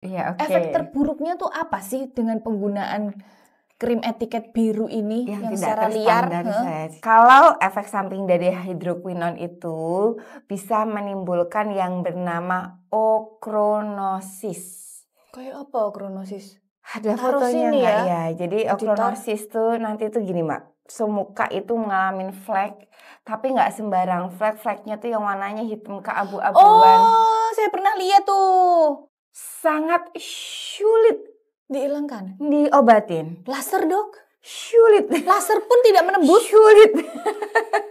Iya, oke. Efek terburuknya tuh apa sih dengan penggunaan krim etiket biru ini yang secara liar? Kalau efek samping dari hidroquinone itu bisa menimbulkan yang bernama ochronosis. Kayak apa ochronosis? Ada Taruh fotonya sini nggak ya, ya? Jadi editor. ochronosis tuh nanti tuh gini Mbak, semuka itu ngalamin flek, tapi nggak sembarang flek, fleknya tuh yang warnanya hitam keabu-abuan. Oh, saya pernah lihat tuh. Sangat sulit Dihilangkan. diobatin. Laser dok? Sulit. Laser pun tidak menembus. Sulit.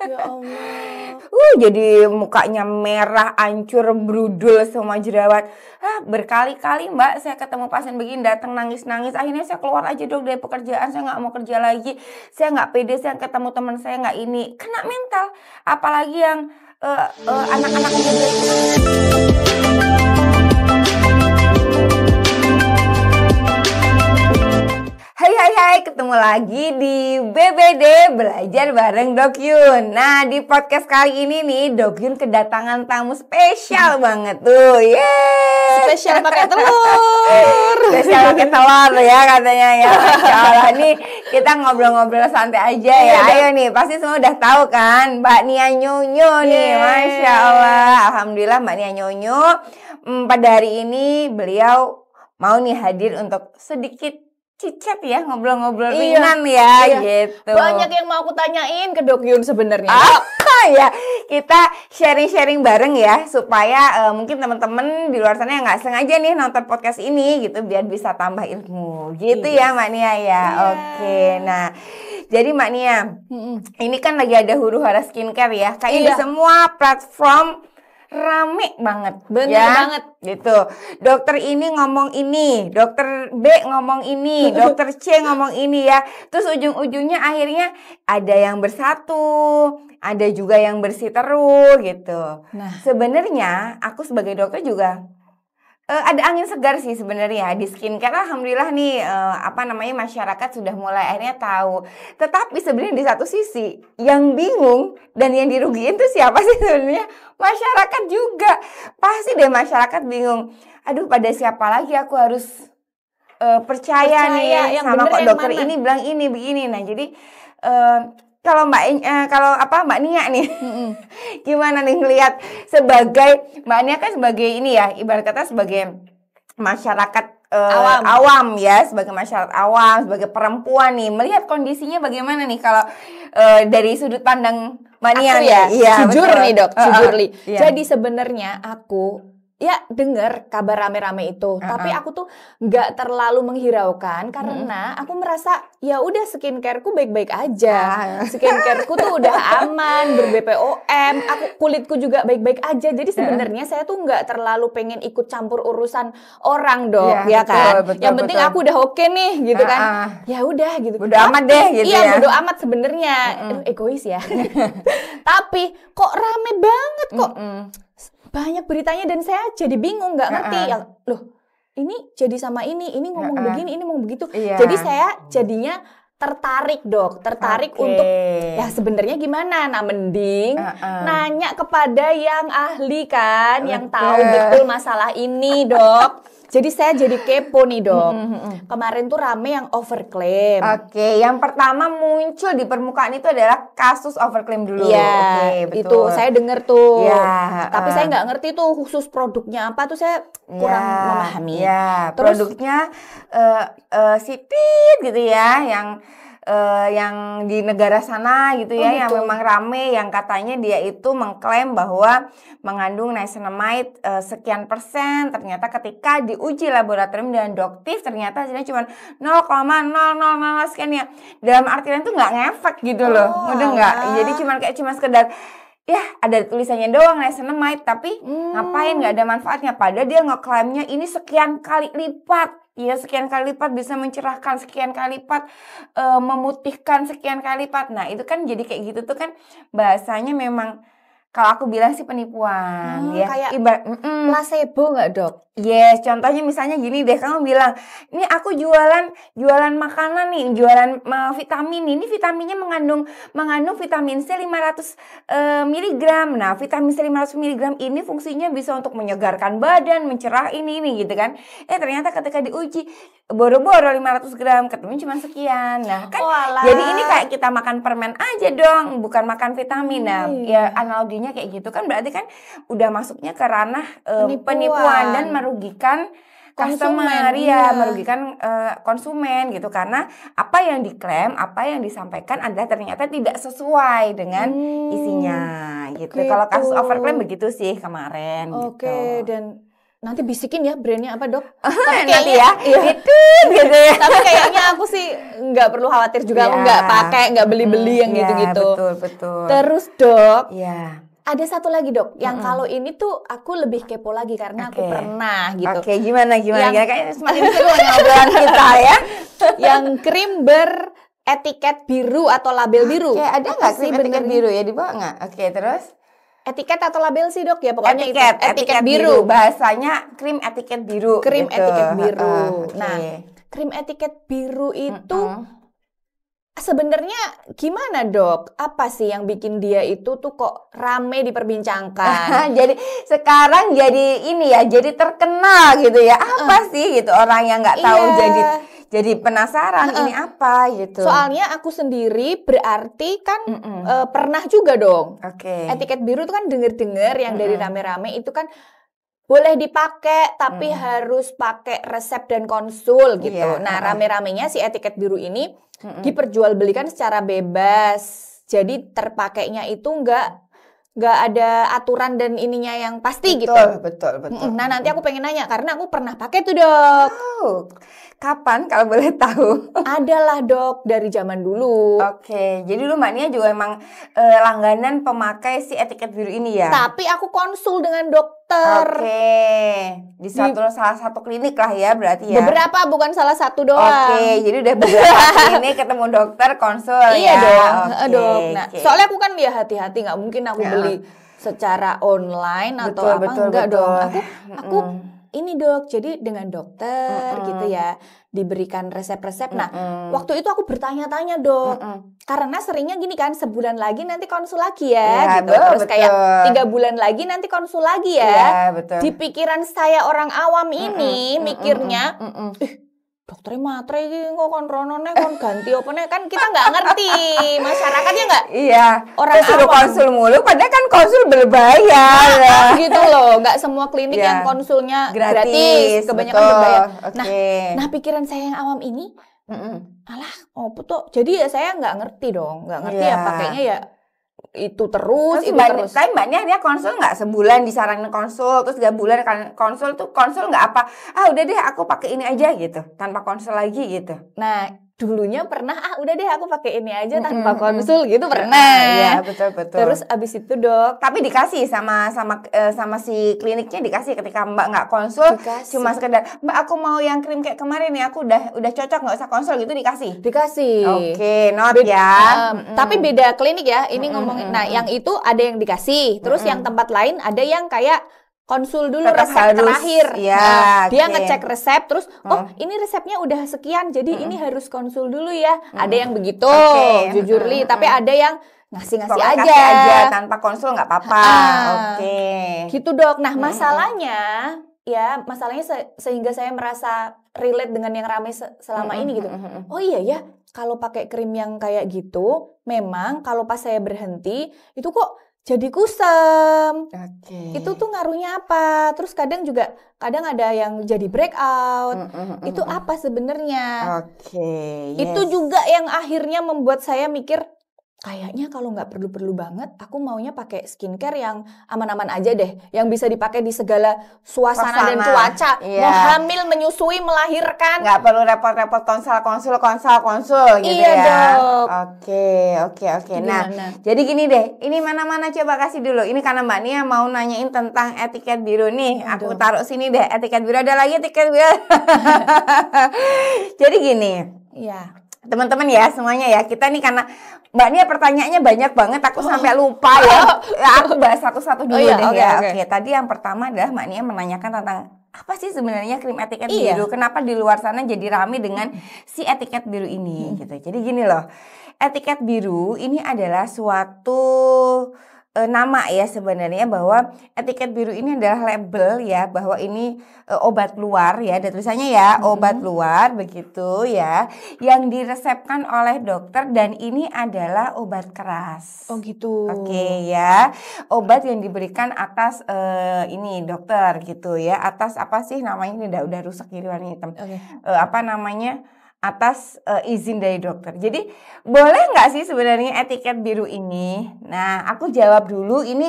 Ya Allah. Jadi mukanya merah, hancur, brudul, semua jerawat. Berkali-kali Mbak saya ketemu pasien begini datang nangis-nangis. Akhirnya saya keluar aja dok dari pekerjaan, saya nggak mau kerja lagi. Saya nggak pede, saya ketemu teman saya nggak ini. Kena mental. Apalagi yang anak-anak muda. Hai, ketemu lagi di BBD Belajar Bareng Dok Yun. Nah, di podcast kali ini nih Dok Yun kedatangan tamu spesial banget tuh. Yeay. Spesial pakai telur. Spesial pakai telur ya katanya ya. Masya Allah nih kita ngobrol-ngobrol santai aja ya. Ayo nih, pasti semua udah tahu kan Mbak Nia Nyonyo nih. Masya Allah. Alhamdulillah Mbak Nia Nyonyo pada hari ini beliau mau nih hadir untuk sedikit cicet ya, ngobrol-ngobrol ringan ya, gitu. Banyak yang mau aku tanyain ke Dok Yun sebenarnya. Ya, kita sharing-sharing bareng ya, supaya mungkin teman-teman di luar sana yang nggak sengaja nih nonton podcast ini gitu, biar bisa tambah ilmu, gitu ya Mbak Nia ya. Oke, nah. Jadi Mbak Nia, ini kan lagi ada huru-hara skincare ya, kayaknya di semua platform rame banget. Bener ya? banget. Gitu. Dokter ini ngomong ini, dokter B ngomong ini, dokter C ngomong ini ya. Terus ujung-ujungnya akhirnya ada yang bersatu, ada juga yang bersiteru gitu. Nah, sebenarnya aku sebagai dokter juga ada angin segar sih sebenarnya di skincare. Alhamdulillah nih masyarakat sudah mulai akhirnya tahu. Tetapi sebenarnya di satu sisi yang bingung dan yang dirugiin tuh siapa sih sebenarnya? Masyarakat juga. Pasti deh masyarakat bingung. Aduh, pada siapa lagi aku harus percaya nih yang sama kok dokter mana? ini bilang ini begini. Nah, jadi kalau Mbak Nia nih, gimana nih ngelihat sebagai Mbak Nia kan sebagai ini ya, ibarat kata sebagai masyarakat awam ya, sebagai masyarakat awam, sebagai perempuan nih, melihat kondisinya bagaimana nih kalau dari sudut pandang Mbak Nia nih? Ya, iya, jujur betul. nih dok, jujur nih. Iya. Jadi sebenarnya aku ya dengar kabar rame-rame itu, tapi aku tuh nggak terlalu menghiraukan karena aku merasa ya udah skincareku baik-baik aja, skincareku tuh udah aman, ber-BPOM, kulitku juga baik-baik aja. Jadi sebenarnya saya tuh nggak terlalu pengen ikut campur urusan orang dok, ya kan? Betul, yang penting aku udah oke nih, gitu kan? Ya udah gitu. Bodo amat deh, gitu iya, ya. bodo amat sebenarnya. Egois ya. Tapi kok rame banget kok. Banyak beritanya dan saya jadi bingung, nggak ngerti. Loh, ini jadi sama ini ngomong begini, ini ngomong begitu. Jadi saya jadinya tertarik dok, untuk ya sebenarnya gimana? Nah, mending nanya kepada yang ahli kan, yang tahu betul masalah ini dok. Jadi saya jadi kepo nih dok. Kemarin tuh rame yang overclaim. Oke, yang pertama muncul di permukaan itu adalah kasus overclaim dulu. Iya, betul. itu saya dengar tuh. Ya, tapi saya nggak ngerti tuh khusus produknya apa tuh, saya kurang memahami. Ya, terus produknya Sipit gitu ya, yang di negara sana gitu ya, yang memang rame, yang katanya dia itu mengklaim bahwa mengandung niacinamide sekian persen. Ternyata ketika diuji laboratorium dan doktif ternyata hasilnya cuma 0,000 sekian ya. Dalam artian itu nggak ngefek gitu loh, udah nggak. Jadi cuma sekedar ya ada tulisannya doang niacinamide, tapi ngapain, nggak ada manfaatnya. Padahal dia ngeklaimnya ini sekian kali lipat. Ya, sekian kali lipat bisa mencerahkan, sekian kali lipat memutihkan, sekian kali lipat. Nah, itu kan jadi kayak gitu tuh kan bahasanya memang kalau aku bilang sih penipuan. Ya, kayak placebo nggak dok? Yes, contohnya misalnya gini deh, kamu bilang, ini aku jualan makanan nih, jualan vitamin nih. Ini vitaminnya mengandung vitamin C 500 miligram. Nah, vitamin C 500 miligram ini fungsinya bisa untuk menyegarkan badan, mencerah ini gitu kan. Ternyata ketika diuji boro-boro 500 gram, ketemu cuma sekian. Nah, kan jadi ini kayak kita makan permen aja dong, bukan makan vitamin. Nah, ya analoginya kayak gitu kan, berarti kan udah masuknya ke ranah penipuan dan merugikan customer, ya merugikan konsumen gitu, karena apa yang diklaim, apa yang disampaikan adalah ternyata tidak sesuai dengan isinya gitu. Kalau kasus overclaim begitu sih kemarin. Oke, dan nanti bisikin ya brandnya apa, Dok? Tapi nanti ya, itu gitu ya. Tapi kayaknya aku sih nggak perlu khawatir juga, aku nggak pakai, nggak beli-beli yang gitu-gitu. Betul. Terus, Dok, ada satu lagi, Dok, yang kalau ini tuh aku lebih kepo lagi karena aku pernah gitu. Oke, gimana? Kayaknya semakin seru ngobrolan kita ya. Yang krim beretiket biru atau label biru. Ada nggak krim etiket biru ya, di bawah nggak? Oke, terus? Etiket atau label sih, Dok, ya pokoknya etiket biru. Bahasanya krim etiket biru. Krim gitu. etiket biru. Nah, krim etiket biru itu sebenarnya gimana, Dok? Apa sih yang bikin dia itu tuh kok rame diperbincangkan? Jadi sekarang jadi ini ya, jadi terkenal gitu ya. Apa sih gitu, orang yang nggak tahu jadi penasaran ini apa gitu. Soalnya aku sendiri berarti kan pernah juga dong. Etiket biru itu kan dengar-dengar yang dari rame-rame itu kan boleh dipakai tapi harus pakai resep dan konsul gitu. Nah, rame-ramenya si etiket biru ini diperjualbelikan secara bebas. Jadi terpakainya itu nggak ada aturan dan ininya yang pasti gitu. Betul. Nah, nanti aku pengen nanya karena aku pernah pakai tuh, Dok. Kapan kalau boleh tahu? Adalah, Dok, dari zaman dulu. Oke, jadi lu Mbak Nia juga emang langganan pemakai si etiket biru ini ya? Tapi aku konsul dengan dokter. Oke, di salah satu klinik lah ya berarti ya? Beberapa, bukan salah satu doang. Oke, jadi udah beberapa klinik ketemu dokter, konsul iya ya? Iya dong, Dok. Nah, soalnya aku kan ya hati-hati, nggak mungkin aku beli secara online atau enggak dong. Aku ini, Dok, jadi dengan dokter gitu ya, diberikan resep-resep. Nah, waktu itu aku bertanya-tanya, Dok, karena seringnya gini kan, sebulan lagi nanti konsul lagi ya gitu. Terus kayak 3 bulan lagi nanti konsul lagi ya. Di pikiran saya orang awam ini mikirnya, dokternya matre iki kok kon ronone kon ganti opone, kan kita nggak ngerti masyarakatnya nggak. Iya. Orang suruh konsul mulu, padahal kan konsul berbayar. Gitu loh, nggak semua klinik yang konsulnya gratis, kebanyakan berbayar. Nah, pikiran saya yang awam ini, alah, apa tuh? Jadi ya saya nggak ngerti dong, nggak ngerti ya pakainya ya itu terus. Tapi Mbaknya dia konsul nggak sebulan disaranin konsul, terus 3 bulan kan konsul nggak apa? Udah deh aku pakai ini aja gitu, tanpa konsul lagi gitu. Nah, dulunya pernah udah deh aku pakai ini aja tanpa konsul gitu pernah. Iya, betul. Terus abis itu, Dok, tapi dikasih sama si kliniknya, dikasih ketika Mbak nggak konsul, cuma sekedar Mbak aku mau yang krim kayak kemarin nih, aku udah cocok nggak usah konsul gitu, dikasih. Oke, not ya. Tapi beda klinik ya ini ngomongin. Nah, yang itu ada yang dikasih, terus yang tempat lain ada yang kayak konsul dulu tetap resep harus, terakhir. Dia ngecek resep terus, ini resepnya udah sekian, jadi ini harus konsul dulu ya. Ada yang begitu, jujur li. Tapi ada yang ngasih aja tanpa konsul nggak apa-apa. Gitu, Dok. Nah, masalahnya sehingga saya merasa relate dengan yang ramai selama ini gitu. Oh iya ya, kalau pakai krim yang kayak gitu, memang kalau pas saya berhenti itu kok jadi kusam. Itu tuh ngaruhnya apa? Terus kadang ada yang jadi breakout. Itu apa sebenarnya? Itu juga yang akhirnya membuat saya mikir, kayaknya kalau nggak perlu-perlu banget, aku maunya pakai skincare yang aman-aman aja deh, yang bisa dipakai di segala suasana dan cuaca. Mau hamil, menyusui, melahirkan, nggak perlu repot-repot konsul gitu ya. Dok. Oke. Nah, jadi gini deh, ini mana-mana coba kasih dulu. Ini karena Mbak Nia mau nanyain tentang etiket biru nih. Aku taruh sini deh, etiket biru. Ada lagi etiket biru. Jadi gini. Teman-teman ya, semuanya ya, kita nih karena Mbak Nia pertanyaannya banyak banget, aku sampai lupa ya. Aku bahas satu-satu dulu deh ya. Oke, tadi yang pertama adalah Mbak Nia menanyakan tentang apa sih sebenarnya krim etiket Iya. biru? Kenapa di luar sana jadi rame dengan si etiket biru ini gitu. Jadi gini loh. Etiket biru ini adalah suatu nama ya sebenarnya, bahwa etiket biru ini adalah label ya, bahwa ini obat luar ya, ada tulisannya ya, obat luar begitu ya, yang diresepkan oleh dokter, dan ini adalah obat keras. Oh gitu. Oke ya, obat yang diberikan atas ini dokter gitu ya, atas apa sih namanya, ini udah rusak jadi warna hitam. Apa namanya? Atas izin dari dokter. Jadi boleh nggak sih sebenarnya etiket biru ini? Nah, aku jawab dulu ini.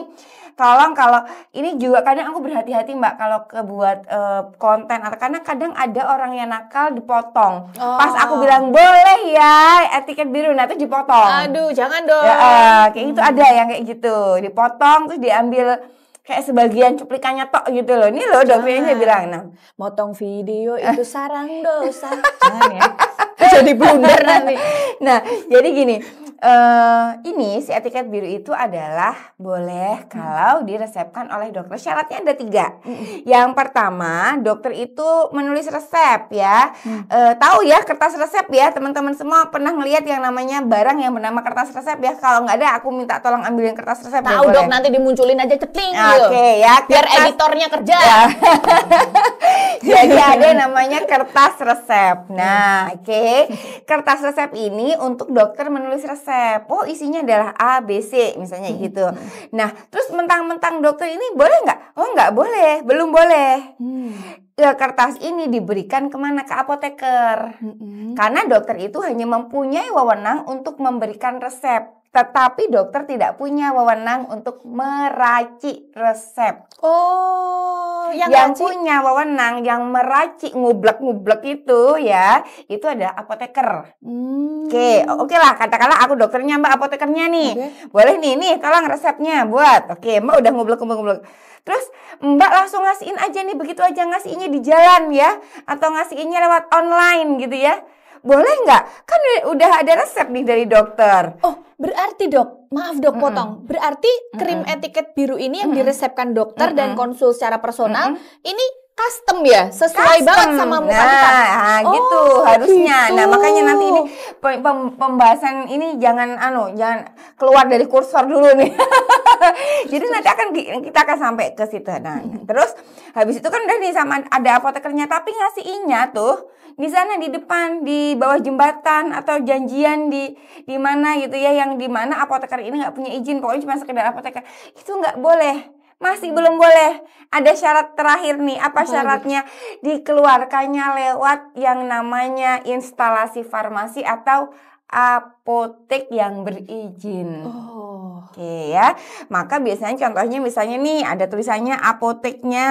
Tolong, kalau ini juga kadang aku berhati-hati Mbak kalau kebuat konten, atau karena kadang ada orang yang nakal dipotong. Pas aku bilang boleh ya etiket biru, nah itu dipotong. Aduh, jangan dong. Ya, kayak gitu ada yang kayak gitu, dipotong terus diambil kayak sebagian cuplikannya tok gitu loh. Ini loh dokternya bilang, nah, motong video itu sarang dosa. Jangan ya. Jadi blunder nanti. Nah, jadi gini, ini si etiket biru itu adalah boleh kalau diresepkan oleh dokter. Syaratnya ada 3. Yang pertama, dokter itu menulis resep ya. Tahu ya kertas resep ya, teman-teman semua pernah ngelihat yang namanya barang yang bernama kertas resep ya. Kalau nggak ada, aku minta tolong ambilin kertas resep. Tahu dok, nanti dimunculin aja cetling. Oke ya, biar editornya kerja. Ya. Jadi ada namanya kertas resep. Nah, oke. Kertas resep ini untuk dokter menulis resep. Oh, isinya adalah A, B, C misalnya gitu. Nah, terus mentang-mentang dokter ini boleh nggak? Oh, nggak boleh, belum boleh. Kertas ini diberikan kemana? Ke apoteker. Karena dokter itu hanya mempunyai wewenang untuk memberikan resep. Tetapi dokter tidak punya wewenang untuk meracik resep. Oh, yang punya wewenang, yang meracik, ngublek-ngublek itu ya, itu ada apoteker. Oke lah, katakanlah aku dokternya, Mbak apotekernya nih. Boleh nih, tolong resepnya buat. Oke, Mbak udah ngublek-ngublek. Terus Mbak langsung ngasihin aja nih, begitu aja ngasihinnya di jalan ya, atau ngasihinnya lewat online gitu ya. Boleh nggak? Kan udah ada resep nih dari dokter. Oh, berarti dok, maaf dok potong. Berarti krim etiket biru ini yang diresepkan dokter dan konsul secara personal, ini custom ya? Sesuai banget sama muka kita? Nah, gitu harusnya. Gitu. Nah, makanya nanti ini pembahasan ini jangan keluar dari kursor dulu nih. Jadi nanti kita akan sampai ke situ. Nah, terus habis itu kan udah nih sama ada apotekernya, tapi ngasihinnya tuh di sana di depan, di bawah jembatan, atau janjian di mana gitu ya, yang di mana apoteker ini nggak punya izin, pokoknya cuma sekedar apoteker. Itu nggak boleh. Masih belum boleh. Ada syarat terakhir nih. Apa syaratnya? Dikeluarkannya lewat yang namanya instalasi farmasi atau apotek yang berizin. Oke ya. Maka biasanya contohnya misalnya nih ada tulisannya apoteknya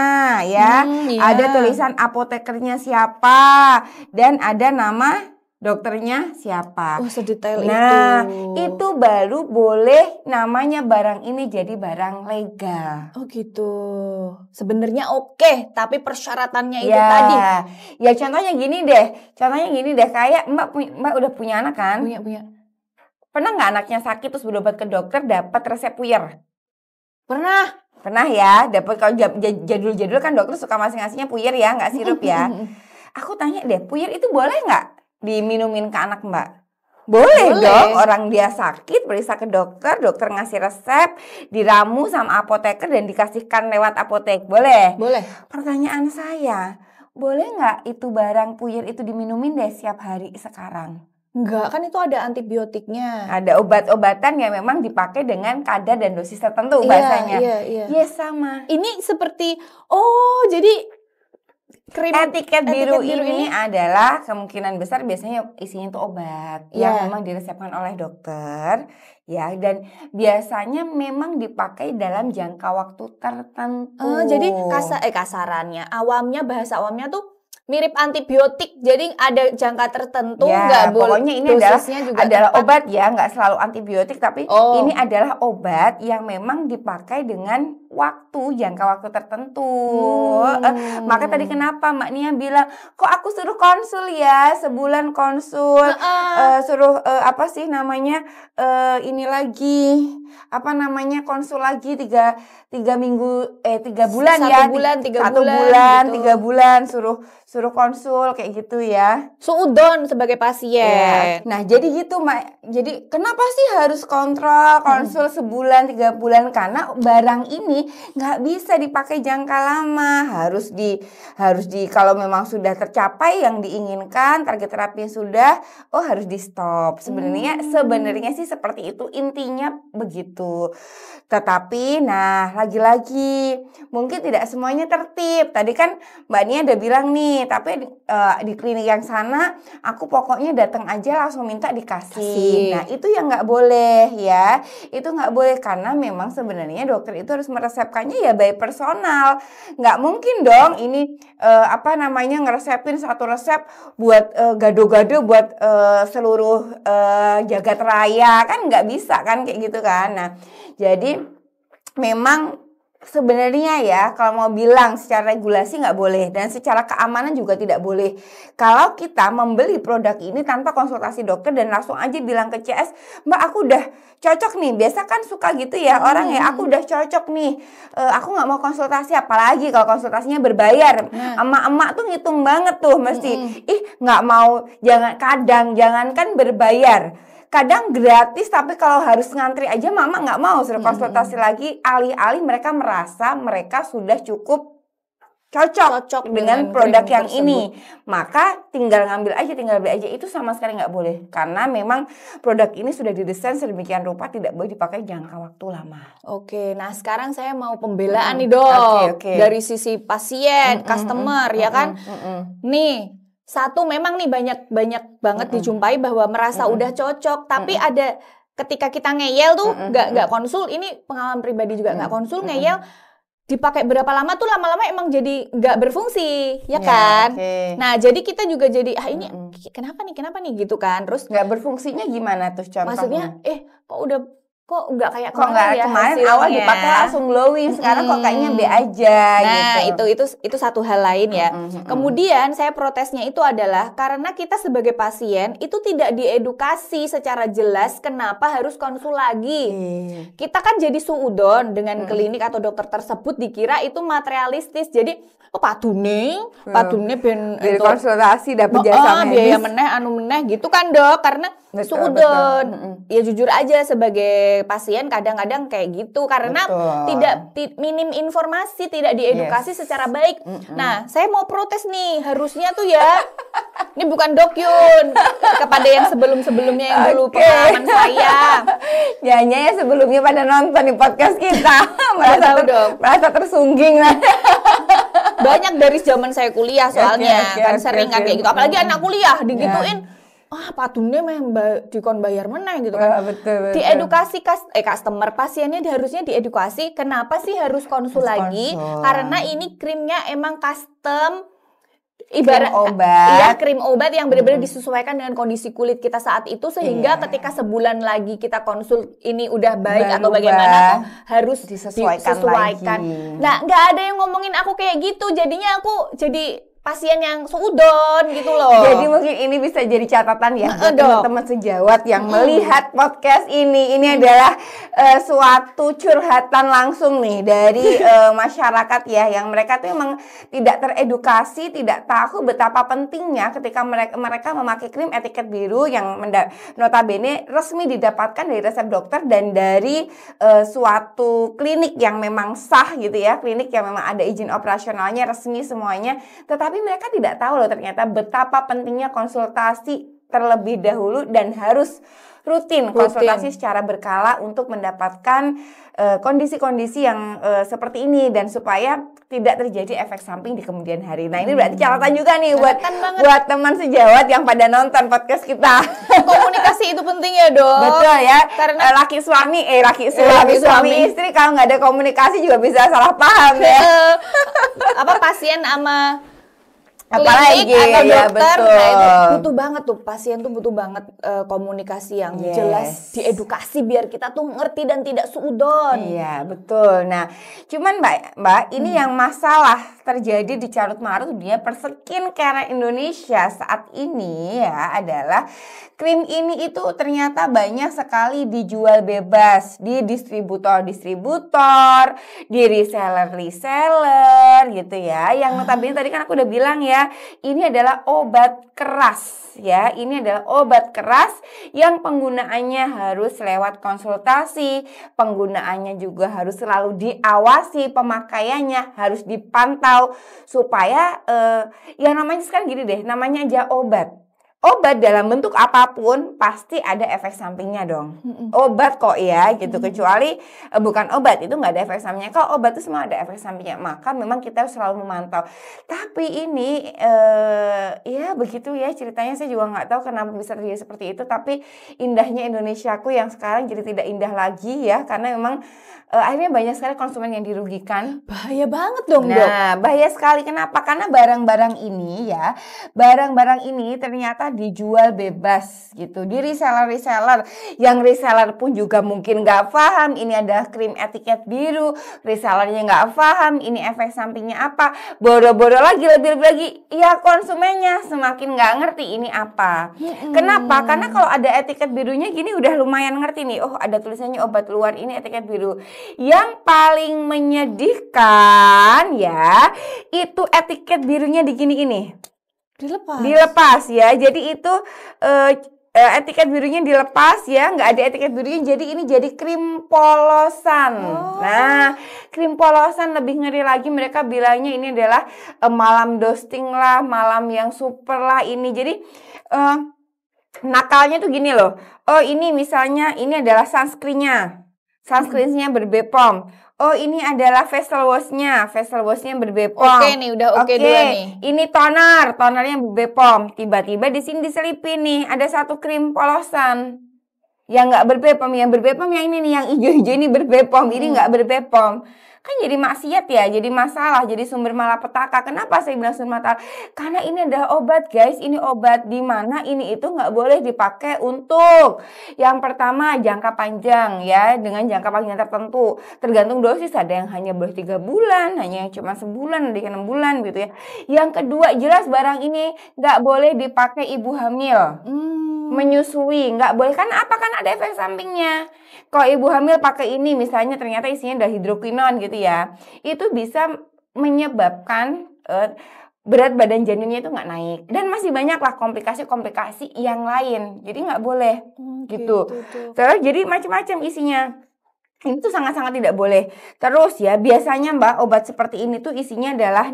ya. Ada tulisan apotekernya siapa, dan ada nama dokternya siapa. Oh, sedetail itu baru boleh namanya barang ini jadi barang legal. Oh gitu. Sebenarnya oke, tapi persyaratannya itu tadi. Ya contohnya gini deh. Kayak Mbak udah punya anak kan? Punya. Pernah nggak anaknya sakit terus berobat ke dokter dapat resep puyer? Pernah ya. Dapat, kalau jadul-jadul kan dokter suka ngasihnya puyer ya, nggak sirup ya. Aku tanya deh, puyer itu boleh nggak diminumin ke anak Mbak? Boleh dong, orang dia sakit periksa ke dokter ngasih resep, diramu sama apoteker dan dikasihkan lewat apotek. Boleh? Boleh. Pertanyaan saya, boleh nggak itu barang puyer itu diminumin deh setiap hari sekarang? Enggak, kan itu ada antibiotiknya. Ada obat-obatan yang memang dipakai dengan kadar dan dosis tertentu bahasanya. Iya. Yes, sama. Ini seperti, jadi krim etiket biru ini adalah kemungkinan besar biasanya isinya itu obat yang memang diresepkan oleh dokter ya, dan biasanya memang dipakai dalam jangka waktu tertentu. Jadi kasarannya, bahasa awamnya tuh mirip antibiotik, jadi ada jangka tertentu, nggak boleh. Pokoknya ini adalah obat ya, nggak selalu antibiotik, tapi ini adalah obat yang memang dipakai dengan jangka waktu tertentu. Maka tadi kenapa Mbak Nia bilang, kok aku suruh konsul ya, sebulan konsul, suruh ini lagi, konsul lagi 3 minggu, 3 bulan ya, 1 bulan, 3 bulan, gitu. 3 bulan suruh konsul kayak gitu ya. Suudon sebagai pasien. Nah jadi gitu Mbak, jadi kenapa sih harus konsul sebulan 3 bulan? Karena barang ini nggak bisa dipakai jangka lama, harus di kalau memang sudah tercapai yang diinginkan, target terapi sudah, harus di stop. Sebenarnya sih seperti itu, intinya begitu. Tetapi nah lagi-lagi mungkin tidak semuanya tertib. Tadi kan Mbak Nia udah bilang nih, tapi di klinik yang sana aku pokoknya datang aja langsung minta dikasih. Nah itu yang nggak boleh ya, itu nggak boleh karena memang sebenarnya dokter itu harus meresepkannya ya by personal. Nggak mungkin dong ini ngeresepin satu resep buat gado-gado buat seluruh jagat raya, kan nggak bisa kan kayak gitu kan. Nah jadi memang sebenarnya ya kalau mau bilang secara regulasi nggak boleh dan secara keamanan juga tidak boleh. Kalau kita membeli produk ini tanpa konsultasi dokter dan langsung aja bilang ke CS, Mbak aku udah cocok nih. Biasa kan suka gitu ya orang ya, aku udah cocok nih, aku nggak mau konsultasi, apalagi kalau konsultasinya berbayar. Emak-emak tuh ngitung banget tuh mesti, nggak mau, jangankan berbayar. Kadang gratis, tapi kalau harus ngantri aja mama nggak mau suruh konsultasi lagi. Alih-alih mereka merasa mereka sudah cukup cocok dengan produk yang tersebut. Ini. Maka tinggal beli aja. Itu sama sekali nggak boleh. Karena memang produk ini sudah didesain sedemikian rupa tidak boleh dipakai jangka waktu lama. Oke, nah sekarang saya mau pembelaan nih dok. Okay. Dari sisi pasien, customer ya kan. Nih. Satu memang nih banyak banget dijumpai bahwa merasa udah cocok, tapi ada ketika kita ngeyel tuh nggak konsul, ini pengalaman pribadi juga nggak konsul, ngeyel dipakai berapa lama tuh lama-lama emang jadi nggak berfungsi ya kan. Nah jadi kita juga jadi ini kenapa nih gitu kan, terus nggak berfungsinya gimana tuh contohnya? Maksudnya kok nggak kayak kemarin awal dipakai langsung glowing, sekarang kok kayaknya B aja. Nah itu satu hal lain ya. Kemudian saya protesnya itu adalah karena kita sebagai pasien itu tidak diedukasi secara jelas kenapa harus konsul lagi. Kita kan jadi suudon dengan klinik atau dokter tersebut, dikira itu materialistis. Jadi padune ben dari konsultasi dapat jasa medis, biaya meneh gitu kan dok, karena suudon. Ya jujur aja sebagai pasien kadang-kadang kayak gitu karena minim informasi, tidak diedukasi secara baik. Nah saya mau protes nih, harusnya tuh ya ini bukan dokyun kepada yang sebelumnya yang dulu pengalaman saya. Ya sebelumnya pada nonton di podcast kita merasa tersungging lah. Banyak dari zaman saya kuliah soalnya sering kayak gitu, apalagi anak kuliah digituin. Padune meh dikon bayar meneh gitu kan. Betul. Diedukasi customer, pasiennya harusnya diedukasi kenapa sih harus konsul lagi? Karena ini krimnya emang custom, ibarat krim obat yang benar-benar disesuaikan dengan kondisi kulit kita saat itu, sehingga ketika sebulan lagi kita konsul ini udah baik atau bagaimana harus disesuaikan. Lagi. Nah, nggak ada yang ngomongin aku kayak gitu, jadinya aku jadi pasien yang suudon gitu loh. Jadi mungkin ini bisa jadi catatan ya buat teman-teman sejawat yang melihat podcast ini. Ini adalah suatu curhatan langsung nih dari masyarakat ya, yang mereka tuh emang tidak teredukasi, tidak tahu betapa pentingnya ketika mereka memakai krim etiket biru yang notabene resmi didapatkan dari resep dokter dan dari suatu klinik yang memang sah gitu ya, klinik yang memang ada izin operasionalnya, resmi semuanya. Tetapi mereka tidak tahu loh ternyata betapa pentingnya konsultasi terlebih dahulu dan harus rutin konsultasi secara berkala untuk mendapatkan kondisi-kondisi yang seperti ini dan supaya tidak terjadi efek samping di kemudian hari. Nah ini berarti catatan juga nih buat teman sejawat yang pada nonton podcast kita. Komunikasi itu penting ya dok. Betul ya. Karena laki suami istri kalau nggak ada komunikasi juga bisa salah paham ya. Pasien sama klinik atau ya, dokter, betul. nah itu butuh banget tuh, pasien tuh butuh banget komunikasi yang jelas, diedukasi biar kita tuh ngerti dan tidak suudon. Iya, betul. Nah, cuman Mbak, ini yang masalah terjadi di carut marut dunia skincare Indonesia saat ini ya adalah krim ini itu ternyata banyak sekali dijual bebas di distributor-distributor, di reseller-reseller gitu ya. Yang notabene tadi kan aku udah bilang ya, ini adalah obat keras ya. Ini adalah obat keras yang penggunaannya harus lewat konsultasi, penggunaannya juga harus selalu diawasi, pemakaiannya harus dipantau supaya yang namanya sekarang gini deh, namanya aja obat. Obat dalam bentuk apapun pasti ada efek sampingnya dong. Obat kok ya gitu, kecuali bukan obat itu nggak ada efek sampingnya. Kalau obat itu semua ada efek sampingnya, maka memang kita harus selalu memantau. Tapi ini ya begitu ya ceritanya, saya juga nggak tahu kenapa bisa terjadi seperti itu. Tapi indahnya Indonesiaku yang sekarang jadi tidak indah lagi ya, karena memang akhirnya banyak sekali konsumen yang dirugikan. Bahaya banget dong, Dok. Nah, bahaya sekali. Kenapa? Karena barang-barang ini ya, barang-barang ini ternyata dijual bebas gitu di reseller-reseller. Yang reseller pun juga mungkin nggak paham ini adalah krim etiket biru. Resellernya nggak paham ini efek sampingnya apa. Bodoh-bodoh lagi, lebih-lebih lagi. Ya konsumennya semakin nggak ngerti ini apa. Kenapa? Karena kalau ada etiket birunya gini udah lumayan ngerti nih. Oh, ada tulisannya obat luar, ini etiket biru. Yang paling menyedihkan ya, itu etiket birunya di gini-gini. Dilepas ya. Jadi itu etiket birunya dilepas ya, nggak ada etiket birunya. Jadi ini jadi krim polosan. Nah, krim polosan lebih ngeri lagi, mereka bilangnya ini adalah malam dosing lah, malam yang super lah ini. Jadi nakalnya tuh gini loh. Oh, ini misalnya ini adalah sunscreen-nya. Sunscreen-nya berbepom. Oh, ini adalah facial wash-nya berbepom. Oke nih, udah oke dulu nih. Ini tonernya berbepom. Tiba-tiba di sini diselipin nih ada satu krim polosan yang nggak berbepom. Yang berbepom yang ini nih, yang hijau-hijau ini berbepom. Ini nggak berbepom. Kan jadi maksiat ya, jadi masalah, jadi sumber malapetaka. Kenapa saya bilang sumber malapetaka? Karena ini adalah obat guys, ini obat di mana ini itu nggak boleh dipakai untuk yang pertama jangka panjang ya, dengan jangka panjang tertentu. Tergantung dosis, ada yang hanya boleh 3 bulan, hanya yang cuma sebulan, ada yang 6 bulan gitu ya. Yang kedua jelas barang ini nggak boleh dipakai ibu hamil. Menyusui nggak boleh, kan apa, kan ada efek sampingnya. Kalau ibu hamil pakai ini misalnya ternyata isinya ada hidrokinon gitu ya, itu bisa menyebabkan berat badan janinnya itu nggak naik, dan masih banyak lah komplikasi-komplikasi yang lain. Jadi nggak boleh gitu. Terus jadi macam-macam isinya. Ini tuh sangat-sangat tidak boleh. Terus ya biasanya Mbak, obat seperti ini tuh isinya adalah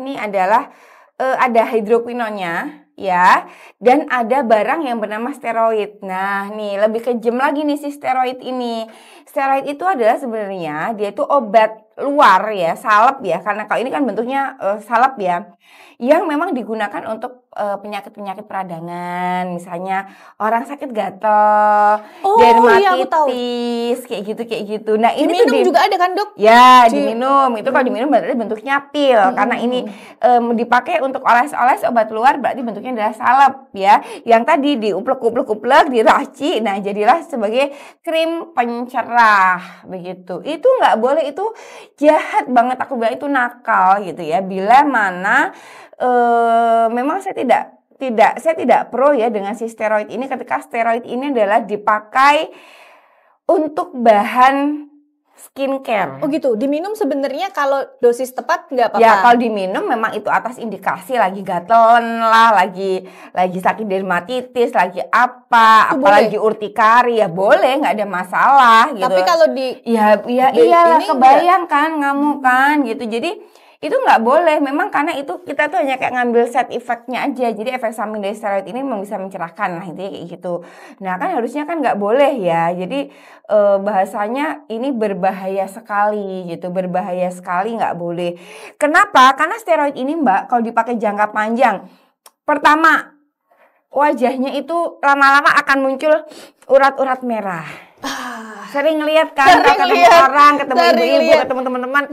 ada hidroquinonnya ya, dan ada barang yang bernama steroid. Nah nih lebih kejam lagi nih si steroid ini. Steroid itu adalah sebenarnya dia itu obat luar ya, salep ya, karena kalau ini kan bentuknya salep ya, yang memang digunakan untuk penyakit-penyakit peradangan, misalnya orang sakit gatal, dermatitis, kayak gitu. Nah ini diminum juga ada kan dok? Ya diminum, itu kalau diminum berarti bentuknya pil, karena ini dipakai untuk oles-oles obat luar, berarti bentuknya adalah salep ya, yang tadi diuplek-uplek, diraci, nah jadilah sebagai krim pencerah begitu. Itu nggak boleh, itu jahat banget, aku bilang itu nakal gitu ya. Bila mana memang saya tidak pro ya dengan si steroid ini, ketika steroid ini adalah dipakai untuk bahan skincare. Oh gitu, diminum sebenarnya kalau dosis tepat nggak apa-apa? Ya kalau diminum memang itu atas indikasi lagi gatelan lah, lagi sakit dermatitis, lagi apalagi urtikari ya boleh, nggak ada masalah gitu. Tapi kalau iyalah kebayang kan, ngamuk kan gitu. Jadi itu nggak boleh, memang karena itu kita tuh hanya kayak ngambil side effect-nya aja. Jadi efek samping dari steroid ini memang bisa mencerahkan lah, intinya kayak gitu. Nah kan harusnya kan nggak boleh ya. Jadi bahasanya ini berbahaya sekali gitu, berbahaya sekali, nggak boleh. Kenapa? Karena steroid ini Mbak kalau dipakai jangka panjang, pertama wajahnya itu lama-lama akan muncul urat-urat merah. Sering lihat kan, ketemu orang, ketemu ibu-ibu, ketemu teman-teman,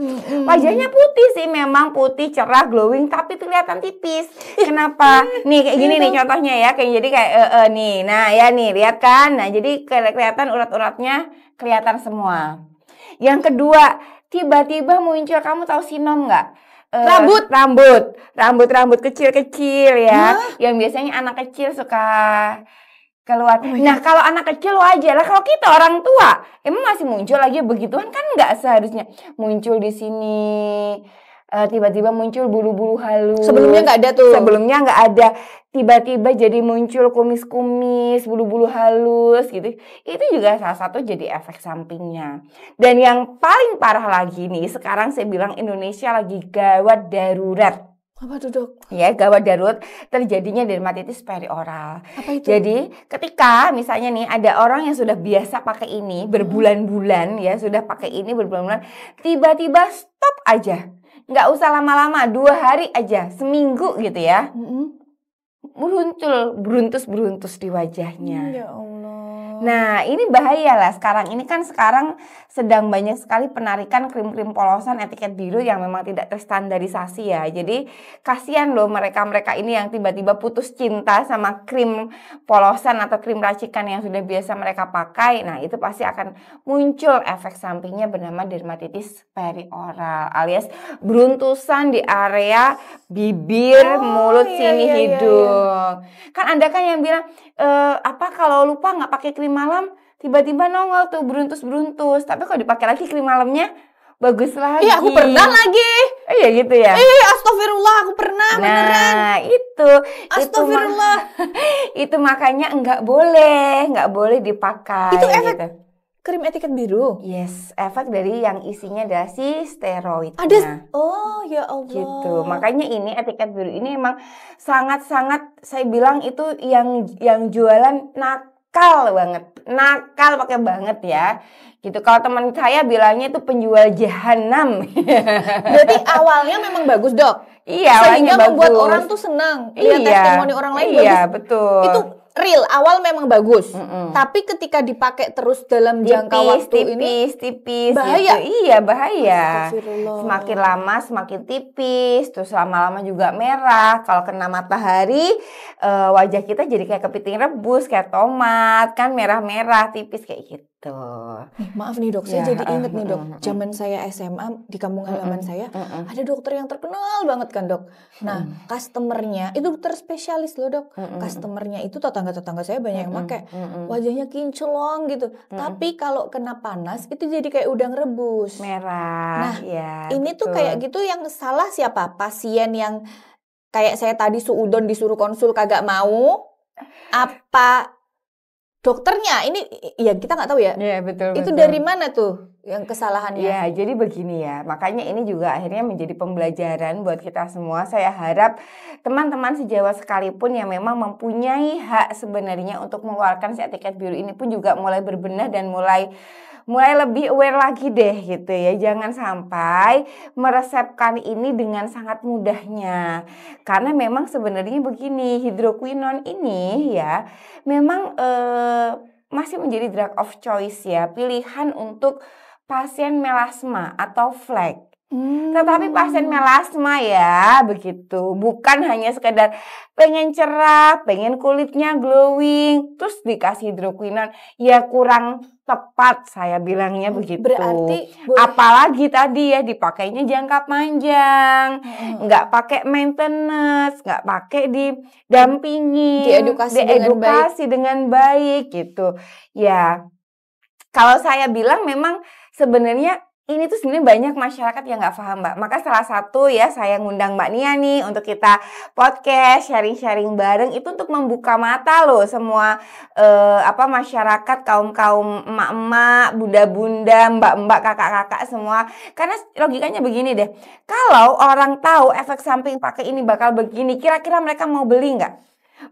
wajahnya putih sih, memang putih, cerah, glowing, tapi kelihatan tipis. Kenapa? Nih kayak gini nih contohnya ya, kayak jadi kayak nih, nah ya nih lihat kan, nah jadi kelihatan urat-uratnya kelihatan semua. Yang kedua, tiba-tiba muncul, kamu tahu sinom nggak? Rambut kecil-kecil ya, yang biasanya anak kecil suka keluar. Nah kalau anak kecil wajar lah, kalau kita orang tua emang masih muncul lagi begituan kan, nggak seharusnya muncul di sini. Tiba-tiba muncul bulu-bulu halus. Sebelumnya nggak ada tuh. Sebelumnya nggak ada. Tiba-tiba jadi muncul kumis-kumis, bulu-bulu halus gitu. Itu juga salah satu jadi efek sampingnya. Dan yang paling parah lagi nih, sekarang saya bilang Indonesia lagi gawat darurat. Apa tuh dok? Ya, gawat darurat terjadinya dermatitis perioral. Apa itu? Jadi ketika misalnya nih ada orang yang sudah biasa pakai ini berbulan-bulan ya, sudah pakai ini berbulan-bulan, tiba-tiba stop aja. Nggak usah lama-lama, 2 hari aja, seminggu gitu ya. Muncul beruntus-beruntus di wajahnya. Ya Allah. Nah ini bahaya lah, sekarang sedang banyak sekali penarikan krim-krim polosan etiket biru yang memang tidak terstandarisasi ya. Jadi kasihan loh mereka-mereka ini yang tiba-tiba putus cinta sama krim polosan atau krim racikan yang sudah biasa mereka pakai. Nah itu pasti akan muncul efek sampingnya bernama dermatitis perioral, alias beruntusan di area bibir, mulut, sini, hidung. Kan ada kan yang bilang kalau lupa nggak pakai krim malam tiba-tiba nongol tuh beruntus-beruntus, tapi kalau dipakai lagi krim malamnya bagus lagi. Iya, aku pernah lagi. Iya gitu ya. Astagfirullah, aku pernah beneran. Nah itu Astagfirullah. Itu makanya nggak boleh dipakai. Itu efek gitu. Krim etiket biru. Yes, efek dari yang isinya adalah si steroidnya. Oh ya Allah. Gitu. Makanya ini etiket biru ini emang sangat-sangat, saya bilang itu yang jualan nakal banget. Nakal pakai banget ya. Gitu. Kalau teman saya bilangnya itu penjual jahanam. Berarti awalnya memang bagus, Dok. Iya, sehingga membuat bagus. orang tuh senang lihat testimoni orang lain bagus. Iya, betul. Itu real, awal memang bagus. Tapi ketika dipakai terus dalam jangka waktu tipis bahaya. Gitu. Iya, bahaya. Astagfirullah. Semakin lama semakin tipis, terus lama-lama juga merah. Kalau kena matahari, wajah kita jadi kayak kepiting rebus, kayak tomat, kan merah-merah, tipis kayak gitu. Nih, maaf nih dok, saya jadi inget nih dok, zaman saya SMA di kampung halaman saya ada dokter yang terkenal banget kan dok. Nah, customernya itu dokter spesialis loh dok. Customernya itu tetangga-tetangga saya banyak yang pakai, wajahnya kinclong gitu. Tapi kalau kena panas itu jadi kayak udang rebus, merah. Nah, ya, ini betul. Tuh kayak gitu yang salah siapa? Pasien yang kayak saya tadi suudon disuruh konsul kagak mau, apa dokternya? Ini ya kita nggak tahu ya. Iya betul. Itu dari mana tuh yang kesalahannya? Ya jadi begini ya. Makanya ini juga akhirnya menjadi pembelajaran buat kita semua. Saya harap teman-teman sejawat sekalipun yang memang mempunyai hak sebenarnya untuk mengeluarkan si etiket biru ini pun juga mulai berbenah dan mulai lebih aware lagi deh gitu ya. Jangan sampai meresepkan ini dengan sangat mudahnya. Karena memang sebenarnya begini, hidroquinone ini ya memang masih menjadi drug of choice ya. Pilihan untuk pasien melasma atau flek. Tetapi pasien melasma ya begitu, bukan hanya sekedar pengen cerah, pengen kulitnya glowing, terus dikasih hidroquinone, ya kurang tepat saya bilangnya begitu. Berarti apalagi tadi ya dipakainya jangka panjang, nggak pakai maintenance, nggak pakai didampingi, diedukasi dengan baik gitu. Ya kalau saya bilang memang sebenarnya ini tuh sebenarnya banyak masyarakat yang nggak paham Mbak. Maka salah satu ya saya ngundang Mbak Nia nih untuk kita podcast sharing-sharing bareng itu untuk membuka mata loh semua masyarakat, kaum-kaum emak-emak, bunda-bunda, mbak-mbak, kakak-kakak semua. Karena logikanya begini deh. Kalau orang tahu efek samping pakai ini bakal begini, kira-kira mereka mau beli nggak?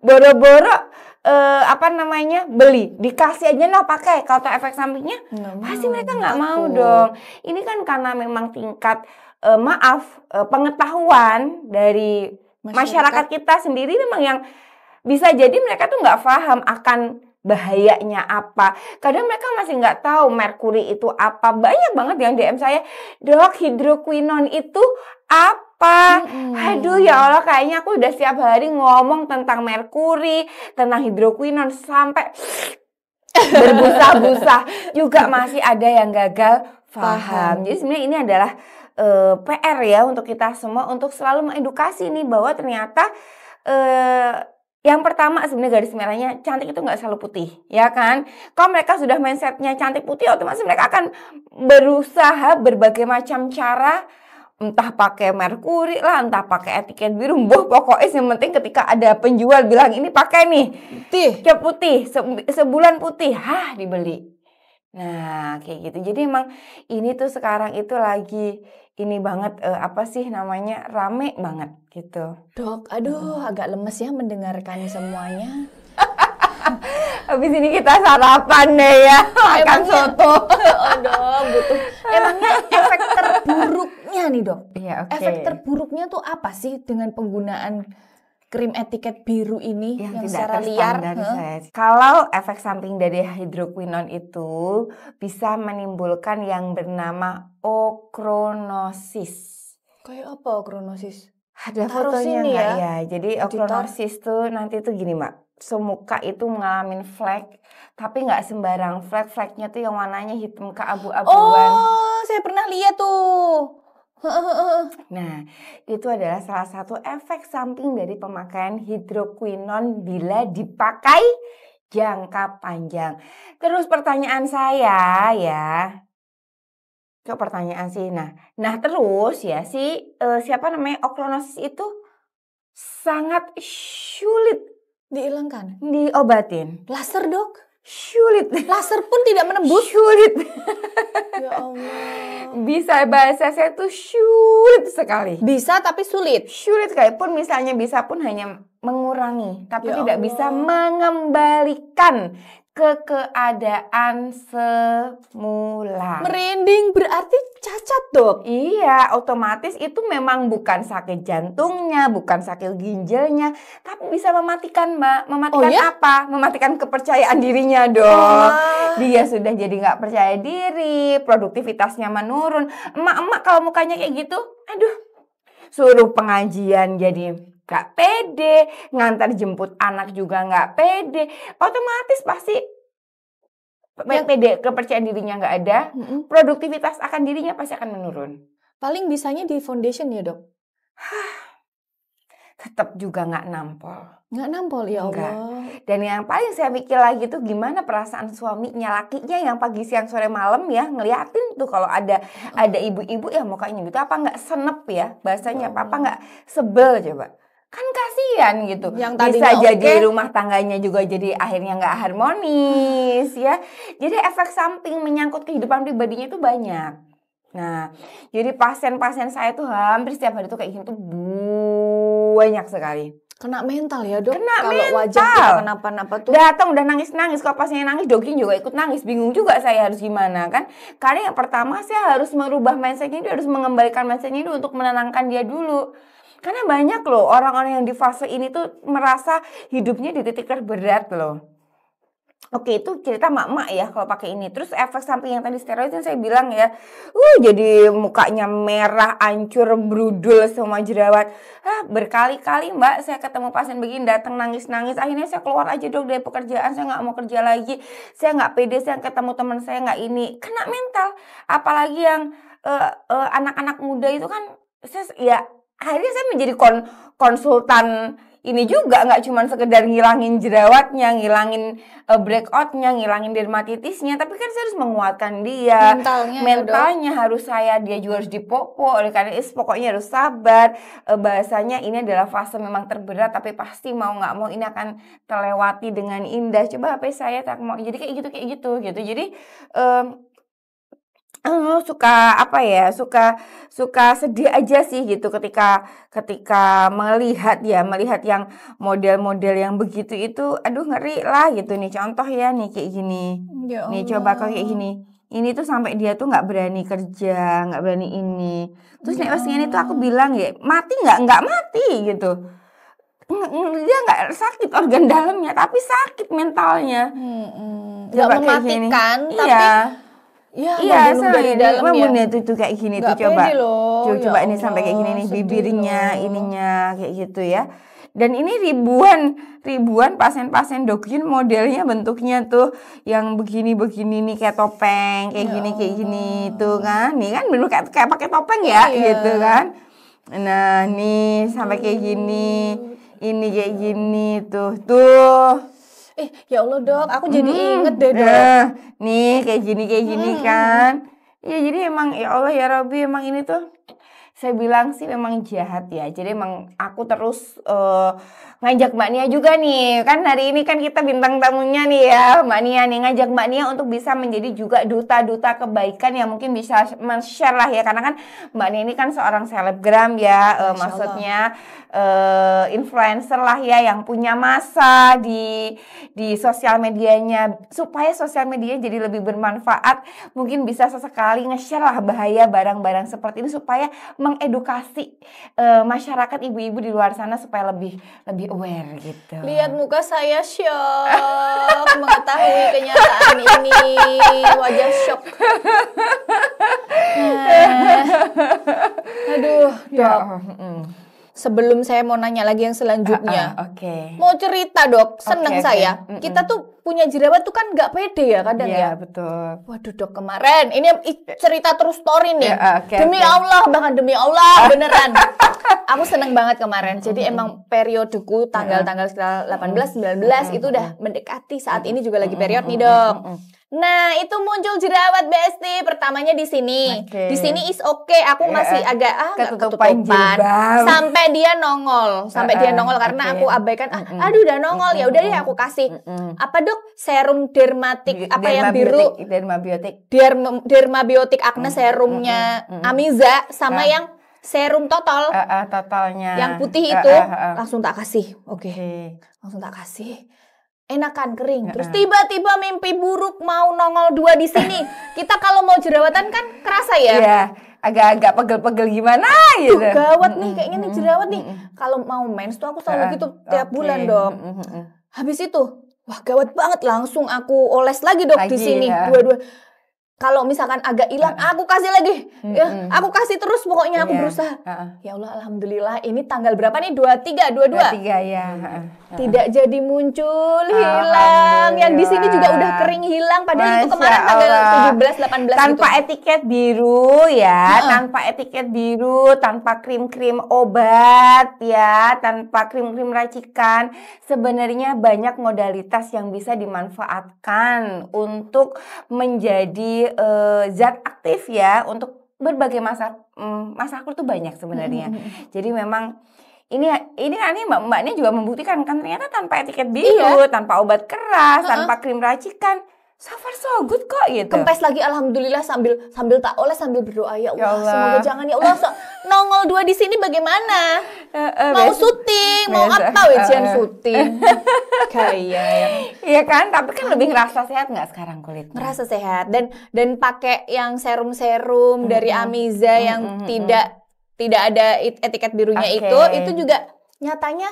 Boro-boro beli, dikasih aja nah pakai, kalau tahu efek sampingnya pasti mereka nggak mau dong. Ini kan karena memang tingkat pengetahuan dari masyarakat kita sendiri memang yang bisa jadi mereka tuh nggak paham akan bahayanya apa. Kadang mereka masih nggak tahu merkuri itu apa. Banyak banget yang DM saya, "Dok, hidroquinone itu apa?" Aduh ya Allah, kayaknya aku udah setiap hari ngomong tentang merkuri, tentang hidroquinone sampai berbusa-busa juga masih ada yang gagal paham. Jadi sebenarnya ini adalah PR ya untuk kita semua untuk selalu mengedukasi nih bahwa ternyata yang pertama sebenarnya garis merahnya, cantik itu nggak selalu putih, ya kan? Kalau mereka sudah mindsetnya cantik putih, otomatis mereka akan berusaha berbagai macam cara, entah pakai merkuri lah, entah pakai etiket biru, pokoknya yang penting ketika ada penjual bilang ini pakai nih, putih, sebulan putih, dibeli. Nah kayak gitu. Jadi emang ini tuh sekarang itu lagi ini banget apa sih namanya, rame banget gitu. Dok, aduh agak lemes ya mendengarkan semuanya. Habis ini kita sarapan deh ya, makan soto. Aduh, butuh. Emangnya efek terburuknya nih dok? Iya, oke. Efek terburuknya tuh apa sih dengan penggunaan krim etiket biru ini yang secara liar? Kalau efek samping dari hidroquinone itu bisa menimbulkan yang bernama ochronosis. Kayak apa ochronosis? Ada fotonya nggak ya? Jadi ochronosis tuh nanti tuh gini Mbak, semuka itu mengalami flek, tapi nggak sembarang flek, fleknya tuh yang warnanya hitam keabu-abuan. Oh, saya pernah lihat tuh. Nah, itu adalah salah satu efek samping dari pemakaian hidroquinone bila dipakai jangka panjang. Terus pertanyaan saya ya, kok pertanyaan sih? Nah terus ya siapa namanya ochronosis itu sangat sulit dihilangkan, diobatin. Laser dok? Sulit. Laser pun tidak menembus? Sulit. Ya Allah. Bisa bahasa saya tuh sulit sekali. Bisa tapi sulit. Sulit sekali pun misalnya bisa pun hanya mengurangi, tapi tidak bisa mengembalikan ke keadaan semula. Merinding berarti cacat dok? Iya, otomatis itu memang bukan sakit jantungnya, bukan sakit ginjalnya, tapi bisa mematikan Mbak. Mematikan apa? Mematikan kepercayaan dirinya dong. Dia sudah jadi nggak percaya diri, produktivitasnya menurun. Emak-emak kalau mukanya kayak gitu, aduh, suruh pengajian jadi nggak pede, ngantar jemput anak juga nggak pede, otomatis pasti pede, kepercayaan dirinya nggak ada, produktivitas akan dirinya pasti akan menurun. Paling bisanya di foundation ya dok? Tetap juga nggak nampol. Nggak nampol ya Allah. Dan yang paling saya pikir lagi tuh gimana perasaan suaminya, lakinya yang pagi siang sore malam ya ngeliatin tuh kalau ada ibu-ibu ya mukanya gitu, apa nggak senep ya bahasanya, apa nggak sebel coba. Kan kasihan gitu, yang bisa jadi rumah tangganya juga jadi akhirnya nggak harmonis ya. Jadi efek samping menyangkut kehidupan pribadinya itu banyak. Nah, jadi pasien-pasien saya tuh hampir setiap hari tuh kayak gitu banyak sekali. Kena mental ya dok? Kena kalau mental. Wajah kita kenapa-napa tuh. Datang udah nangis-nangis, kalau pasiennya nangis, doking juga ikut nangis. Bingung juga saya harus gimana kan. Karena yang pertama saya harus merubah mindsetnya, harus mengembalikan mindsetnya itu untuk menenangkan dia dulu. Karena banyak loh orang-orang yang di fase ini tuh merasa hidupnya di titik terberat loh. Oke, itu cerita mak-mak ya kalau pakai ini. Terus efek samping yang tadi steroid yang saya bilang ya, jadi mukanya merah, hancur, brudul, semua jerawat. Berkali-kali Mbak saya ketemu pasien begini datang nangis-nangis. Akhirnya saya keluar aja dong dari pekerjaan, saya nggak mau kerja lagi. Saya nggak pede, saya ketemu teman saya nggak ini. Kena mental. Apalagi yang anak-anak muda itu kan, akhirnya saya menjadi konsultan ini juga, nggak cuma sekedar ngilangin jerawatnya, ngilangin breakoutnya, ngilangin dermatitisnya, tapi kan saya harus menguatkan dia, mentalnya harus dia juga harus dipopo. Oleh karena itu pokoknya harus sabar. Bahasanya ini adalah fase memang terberat, tapi pasti mau nggak mau ini akan terlewati dengan indah. Coba HP saya tak mau jadi kayak gitu. Jadi suka sedih aja sih gitu ketika melihat yang model-model yang begitu itu, aduh ngeri lah gitu nih. Contoh ya nih kayak gini, nih coba kalau kayak gini, ini tuh sampai dia tuh nggak berani kerja, nggak berani ini. Terus nih pas ini tuh aku bilang ya mati nggak mati gitu. dia nggak sakit organ dalamnya, tapi sakit mentalnya. Nggak mematikan, tapi iya, membunuh dari dalam ya. Membunuh itu kayak gini tuh, coba. Coba Ya ini sampai kayak gini nih, sedih bibirnya, loh. ininya kayak gitu ya. Dan ini ribuan pasien-pasien Dokyun modelnya bentuknya tuh yang begini-begini nih, kayak topeng, kayak gini tuh kan. Nih kan bener kayak pakai topeng ya, gitu kan. Nah, nih sampai kayak gini. Ini kayak gini tuh. Ya Allah dok, aku jadi inget deh dok. Nih kayak gini kan. Ya jadi emang ya Allah ya Rabbi, emang ini tuh saya bilang sih memang jahat ya. Jadi emang aku terus ngajak Mbak Nia juga nih. Kan hari ini kan kita bintang tamunya nih ya, Mbak Nia nih. Ngajak Mbak Nia untuk bisa menjadi juga duta-duta kebaikan yang mungkin bisa men-share lah ya. Karena kan Mbak Nia ini kan seorang selebgram ya, maksudnya influencer lah ya, yang punya masa di sosial medianya, supaya sosial media jadi lebih bermanfaat. Mungkin bisa sesekali nge-share lah bahaya barang-barang seperti ini supaya mengedukasi masyarakat ibu-ibu di luar sana supaya lebih aware gitu. Lihat muka saya shock mengetahui kenyataan ini, wajah shock. Aduh, dok. Sebelum saya mau nanya lagi yang selanjutnya, mau cerita dok, seneng saya. Kita tuh punya jerawat tuh kan nggak pede ya kadang ya. Betul. Waduh dok, kemarin ini cerita terus story nih. Demi Allah, bahkan demi Allah beneran. Aku seneng banget kemarin. Jadi emang periodeku tanggal-tanggal sekitar 18, 19 itu udah mendekati. Saat ini juga lagi period nih dok. Nah, itu muncul jerawat Besti. Pertamanya di sini. Di sini is okay. Aku masih agak ketutupan. Sampai dia nongol. Karena aku abaikan. Aduh, udah nongol. Ya udah deh aku kasih. Apa dok? Serum dermatik apa yang biru? Dermabiotik acne serumnya Amiza sama yang serum totalnya. Yang putih itu langsung tak kasih. Langsung tak kasih. Enakan kering. Terus tiba-tiba mimpi buruk mau nongol 2 di sini. Kita kalau mau jerawatan kan kerasa ya. Iya, agak-agak pegel-pegel gimana gitu. Gawat nih, kayaknya nih jerawat nih. Kalau mau mens tuh aku selalu gitu tiap bulan, Dok. Habis itu, wah gawat banget, langsung aku oles lagi, Dok, di sini. Dua-dua. Kalau misalkan agak hilang, aku kasih lagi. Ya, aku kasih terus, pokoknya aku berusaha. Ya Allah, alhamdulillah. Ini tanggal berapa nih? 23, 22. 23 ya. Tidak jadi muncul, hilang. Yang di sini juga udah kering hilang. Padahal itu kemarin tanggal 17, 18 tanpa gitu. etiket biru ya, tanpa etiket biru, tanpa krim-krim obat ya, tanpa krim-krim racikan. Sebenarnya banyak modalitas yang bisa dimanfaatkan untuk menjadi zat aktif ya untuk berbagai masalah kulit tuh banyak sebenarnya. Jadi memang ini mbaknya juga membuktikan kan ternyata tanpa etiket biru, tanpa obat keras, tanpa krim racikan, so far so good kok gitu. Kempes lagi alhamdulillah sambil tak oles sambil berdoa ya Allah, semoga jangan ya Allah nongol 2 di sini bagaimana? Mau syuting, mau apa wejian syuting. Kayak iya kan, tapi kan lebih ngerasa sehat nggak sekarang kulitnya? Ngerasa sehat dan pakai yang serum-serum dari Amiza yang tidak ada etiket birunya itu juga nyatanya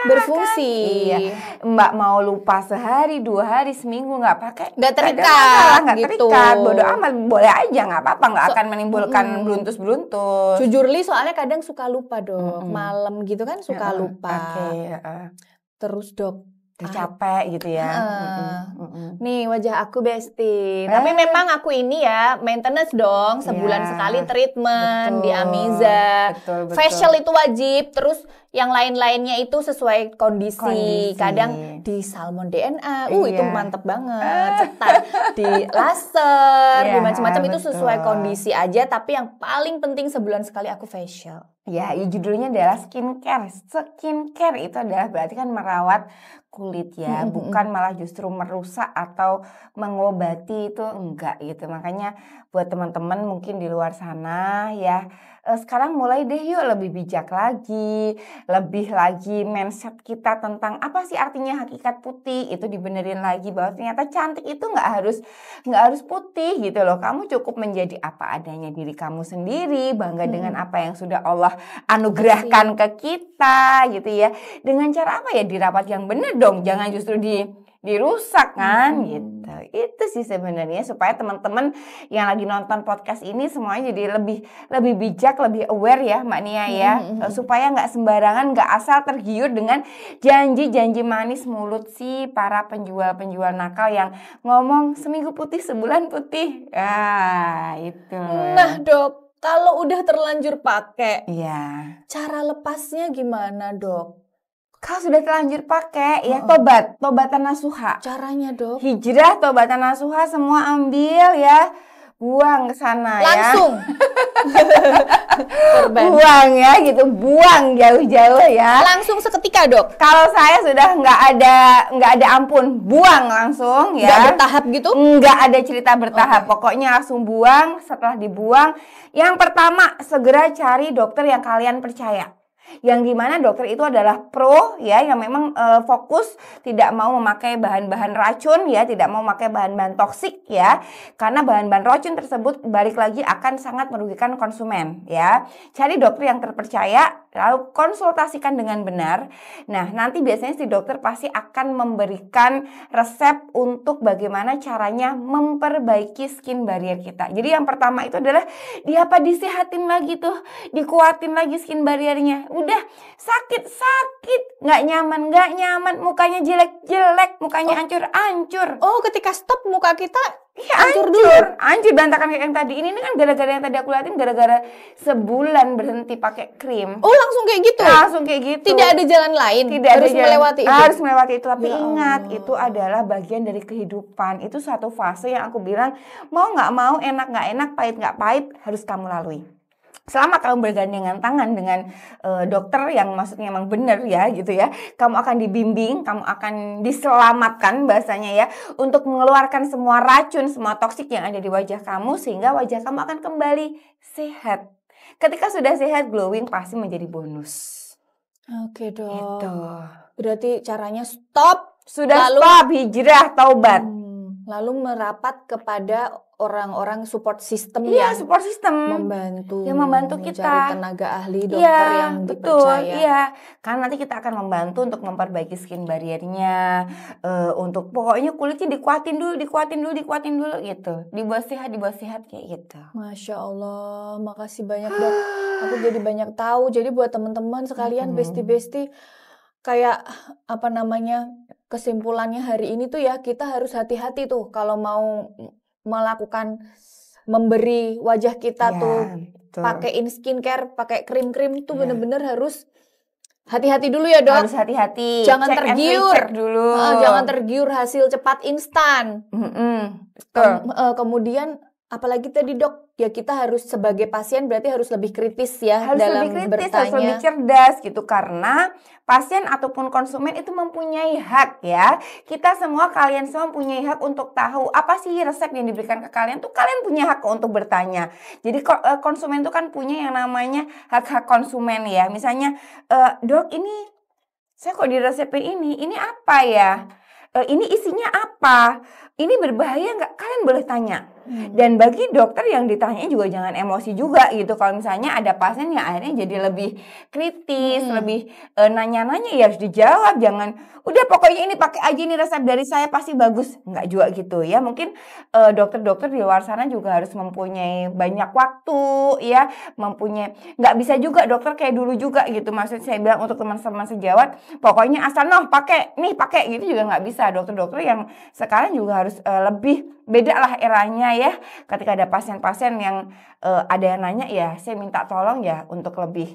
berfungsi. Iya. Mbak mau lupa sehari, 2 hari, seminggu nggak pakai, nggak terikat, gitu. Bodo amat, boleh aja, nggak apa-apa, nggak akan menimbulkan beruntus-beruntus. Jujur Li, soalnya kadang suka lupa dok, malam gitu kan suka lupa. Terus dok, capek gitu ya. Nih wajah aku Besti. Tapi memang aku ini ya maintenance dong, sebulan sekali treatment di Amiza. Betul. Facial itu wajib, terus yang lain-lainnya itu sesuai kondisi. Kadang di salmon DNA, itu mantep banget. Cetar di laser, di macam-macam itu sesuai kondisi aja. Tapi yang paling penting sebulan sekali aku facial. Ya, judulnya adalah skincare. Skincare itu adalah berarti kan merawat kulit ya, bukan malah justru merusak atau mengobati, itu enggak gitu. Makanya buat teman-teman mungkin di luar sana ya, sekarang mulai deh yuk lebih bijak lagi, lebih lagi mindset kita tentang apa sih artinya hakikat putih, itu dibenerin lagi bahwa ternyata cantik itu nggak harus putih gitu loh. Kamu cukup menjadi apa adanya diri kamu sendiri, bangga dengan apa yang sudah Allah anugerahkan ke kita gitu ya. Dengan cara apa ya, dirawat yang benar dong, jangan justru dirusak kan gitu. Itu sih sebenarnya supaya teman-teman yang lagi nonton podcast ini semuanya jadi lebih bijak, lebih aware ya Mbak Nia ya. Supaya nggak sembarangan, nggak asal tergiur dengan janji-janji manis mulut si para penjual-penjual nakal yang ngomong seminggu putih, sebulan putih. Itu. Nah dok, kalau udah terlanjur pakai, iya, cara lepasnya gimana dok? kalau sudah terlanjur pakai ya tobatan nasuha. Caranya dok? Hijrah, tobatan nasuha, semua ambil ya, buang ke sana langsung. Buang ya gitu, buang jauh-jauh ya. Langsung seketika dok? Kalau saya sudah nggak ada ampun, buang langsung ya. Nggak bertahap gitu? Nggak ada cerita bertahap, pokoknya langsung buang. Setelah dibuang, yang pertama segera cari dokter yang kalian percaya. Yang dimana dokter itu adalah pro ya, yang memang fokus tidak mau memakai bahan-bahan racun ya, tidak mau memakai bahan-bahan toksik ya, karena bahan-bahan racun tersebut balik lagi akan sangat merugikan konsumen ya. Cari dokter yang terpercaya, lalu konsultasikan dengan benar. Nah nanti biasanya si dokter pasti akan memberikan resep untuk bagaimana caranya memperbaiki skin barrier kita. Jadi yang pertama itu adalah disehatin lagi tuh, dikuatin lagi skin barriernya. Udah sakit, nggak nyaman, mukanya jelek, mukanya hancur. Oh, ketika stop muka kita hancur berantakan kayak yang tadi. Ini kan gara-gara yang tadi aku liatin, gara-gara sebulan berhenti pakai krim. Oh, langsung kayak gitu? Langsung kayak gitu. Tidak ada jalan lain? Melewati itu? Harus melewati itu. Tapi ingat, itu adalah bagian dari kehidupan. Itu suatu fase yang aku bilang, mau nggak mau, enak nggak enak, pahit nggak pahit, harus kamu lalui. Selama kamu bergandengan tangan dengan dokter yang maksudnya emang benar ya gitu ya, kamu akan dibimbing, kamu akan diselamatkan bahasanya ya, untuk mengeluarkan semua racun, semua toksik yang ada di wajah kamu, sehingga wajah kamu akan kembali sehat. Ketika sudah sehat, glowing pasti menjadi bonus. Oke dok. Gitu. Berarti caranya stop. Stop, hijrah, taubat. Lalu merapat kepada orang-orang support system support system membantu kita mencari tenaga ahli, dokter yang dipercaya. Iya, karena nanti kita akan membantu untuk memperbaiki skin barriernya, untuk pokoknya kulitnya dikuatin dulu gitu, dibuat sehat kayak gitu. Masya Allah, makasih banyak dok. Aku jadi banyak tahu. Jadi buat teman-teman sekalian, besti-besti, kayak apa namanya, kesimpulannya hari ini tuh ya, kita harus hati-hati tuh kalau mau melakukan memberi wajah kita pakaiin skincare, pakai krim-krim tuh bener-bener harus hati-hati dulu ya dok. Harus hati-hati. Jangan tergiur dulu. Jangan tergiur hasil cepat instan. Kemudian apalagi tadi dok, ya kita harus sebagai pasien berarti harus lebih kritis ya, harus dalam bertanya. Harus lebih cerdas gitu, karena pasien ataupun konsumen itu mempunyai hak ya. Kita semua, kalian semua mempunyai hak untuk tahu apa sih resep yang diberikan ke kalian tuh, kalian punya hak untuk bertanya. Jadi konsumen tuh kan punya yang namanya hak-hak konsumen ya. Misalnya, dok ini saya kok diresepin ini apa ya? Ini isinya apa? Ini berbahaya nggak? Kalian boleh tanya. Dan bagi dokter yang ditanya juga jangan emosi juga gitu. Kalau misalnya ada pasien yang akhirnya jadi lebih kritis, lebih nanya-nanya, ya harus dijawab. Jangan udah pokoknya ini pakai aja, ini resep dari saya pasti bagus. Nggak juga gitu ya. Mungkin dokter-dokter di luar sana juga harus mempunyai banyak waktu ya, nggak bisa juga dokter kayak dulu juga gitu. Maksud saya bilang untuk teman-teman sejawat, pokoknya asal pakai gitu juga nggak bisa. Dokter-dokter yang sekarang juga harus lebih beda lah eranya ya. Ketika ada pasien-pasien yang ada yang nanya, ya saya minta tolong ya untuk lebih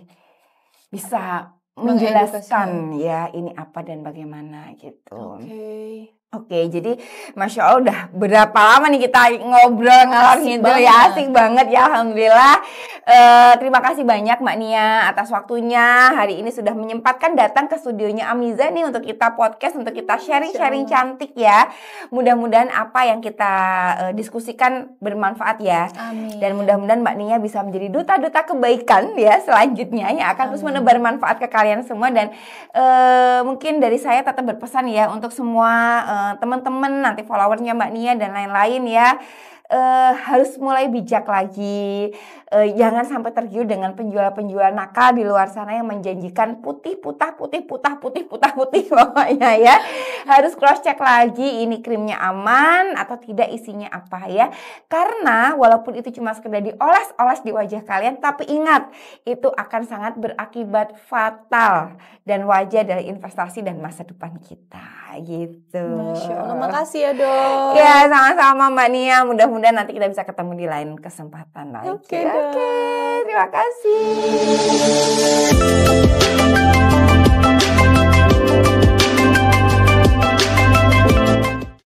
bisa menjelaskan ya ini apa dan bagaimana gitu. Oke. Oke, jadi Masya Allah udah berapa lama nih kita ngobrol ngalor ngidul ya, asik banget ya, Alhamdulillah. Terima kasih banyak Mbak Nia atas waktunya hari ini sudah menyempatkan datang ke studionya Amiza nih untuk kita podcast, untuk kita sharing-sharing cantik ya. Mudah-mudahan apa yang kita diskusikan bermanfaat ya. Amin. Dan mudah-mudahan Mbak Nia bisa menjadi duta-duta kebaikan ya selanjutnya yang akan terus menebar manfaat ke kalian semua. Dan mungkin dari saya tetap berpesan ya untuk semua teman-teman nanti followernya Mbak Nia dan lain-lain ya, harus mulai bijak lagi. Jangan sampai tergiur dengan penjual-penjual nakal di luar sana yang menjanjikan putih putih pokoknya ya. Harus cross check lagi ini krimnya aman atau tidak, isinya apa ya. Karena walaupun itu cuma sekedar dioles-oles di wajah kalian, tapi ingat itu akan sangat berakibat fatal dan wajah dari investasi dan masa depan kita gitu. Masya Allah, makasih ya Dok. Ya sama-sama Mbak Nia, mudah-mudahan nanti kita bisa ketemu di lain kesempatan lagi. Oke, terima kasih.